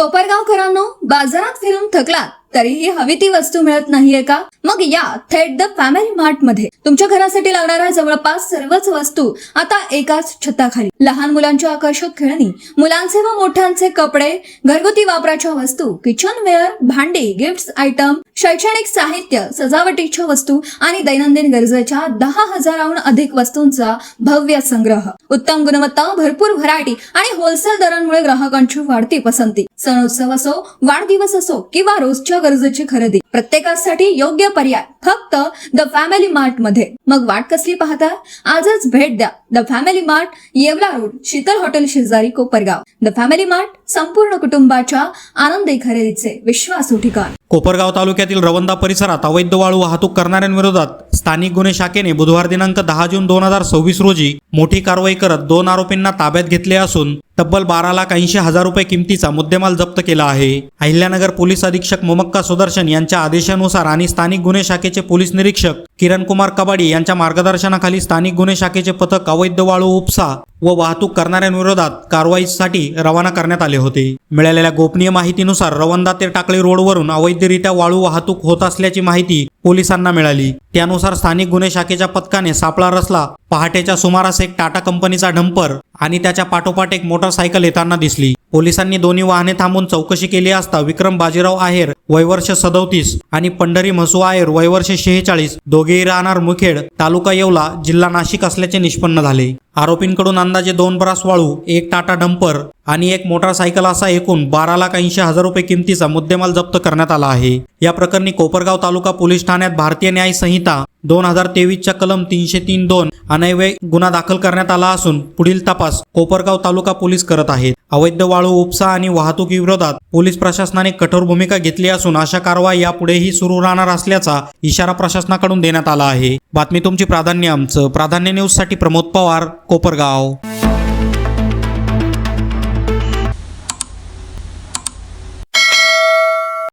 कोपरगावकरांनो, बाजारात फिरून थकलात तरीही हवी ती वस्तू मिळत नाहीये का? मग या थेट द फॅमिली मार्ट मध्ये तुमच्या घरासाठी लागणाऱ्या जवळपास सर्वच वस्तू आता एकाच छताखाली. लहान मुलांची आकर्षक खेळणी, मुलांचे व मोठ्यांचे कपडे, घरगुती वापराच्या वस्तू, किचनवेअर, भांडी, गिफ्ट्स आयटम, शैक्षणिक साहित्य, सजावटीच्या वस्तू आणि दैनंदिन गरजेच्या 10,000हून अधिक वस्तूंचा भव्य संग्रह. उत्तम गुणवत्ता, भरपूर व्हरायटी आणि होलसेल दरांमुळे ग्राहकांची वाढती पसंती. सणोत्सव असो, वाढदिवस असो किंवा रोजच्या गरजेची खरेदी, प्रत्येकासाठी योग्य पर्याय फक्त द फॅमिली मार्ट मध्ये. मग वाट कसली पाहता? आजच भेट द्या the family mart, Yeola road, Sheetal hotel शेजारी, कोपरगाव. द फॅमिली मार्ट, संपूर्ण कुटुंबाच्या आनंदी खरेदीचे विश्वासू ठिकाण. कोपरगाव तालुक्यातील रवंदा परिसरात अवैध वाळू वाहतूक करणाऱ्यांविरोधात स्थानिक गुन्हे शाखेने बुधवार दिनांक 10 जून 2026 रोजी मोठी कारवाई करत 2 आरोपींना ताब्यात घेतले असून तब्बल 12,80,000 रुपये किमतीचा मुद्देमाल जप्त केला आहे. अहिल्यानगर पोलीस अधीक्षक मोमक्का सुदर्शन यांच्या आदेशानुसार आणि स्थानिक गुन्हे शाखेचे पोलीस निरीक्षक किरण कुमार कबाडी यांच्या मार्गदर्शनाखाली स्थानिक गुन्हे शाखेचे पथक अवैध वाळू उपसा व वाहतूक करणाऱ्यांविरोधात कारवाईसाठी रवाना करण्यात आले होते. मिळालेल्या गोपनीय माहितीनुसार रवंदा ते टाकळी रोडवरून अवैधरित्या वाळू वाहतूक होत असल्याची माहिती पोलिसांना मिळाली. त्यानुसार स्थानिक गुन्हे शाखेच्या पथकाने सापळा रचला. पहाटेच्या सुमारास एक टाटा कंपनीचा डंपर आणि त्याच्या पाठोपाठ एक मोटरसायकल येताना दिसली. पोलिसांनी दोन्ही वाहने थांबून चौकशी केली असता विक्रम बाजीराव आहेर वयवर्ष 37 आणि पंढरी म्हसू आहेर वयवर्ष 46 दोघेही राहणार मुखेड, तालुका येवला, जिल्हा नाशिक असल्याचे निष्पन्न झाले. आरोपींकडून अंदाजे 2 ब्रास वाळू, एक टाटा डंपर आणि एक मोटरसायकल असा एकूण 12,80,000 रुपये किमतीचा मुद्देमाल जप्त करण्यात आला आहे. या प्रकरणी कोपरगाव तालुका पोलीस ठाण्यात भारतीय न्याय संहिता 2023च्या कलम 303(2) अन्वये गुन्हा दाखल करण्यात आला असून पुढील तपास कोपरगाव तालुका पोलीस करत आहेत. अवैध वाळू उपसा आणि वाहतुकीविरोधात पोलीस प्रशासनाने कठोर भूमिका घेतली असून अशा कारवाई यापुढेही सुरू राहणार असल्याचा इशारा प्रशासनाकडून देण्यात आला आहे. बातमी तुमची, प्राधान्य आमचं. प्राधान्य न्यूज साठी प्रमोद पवार, कोपरगाव.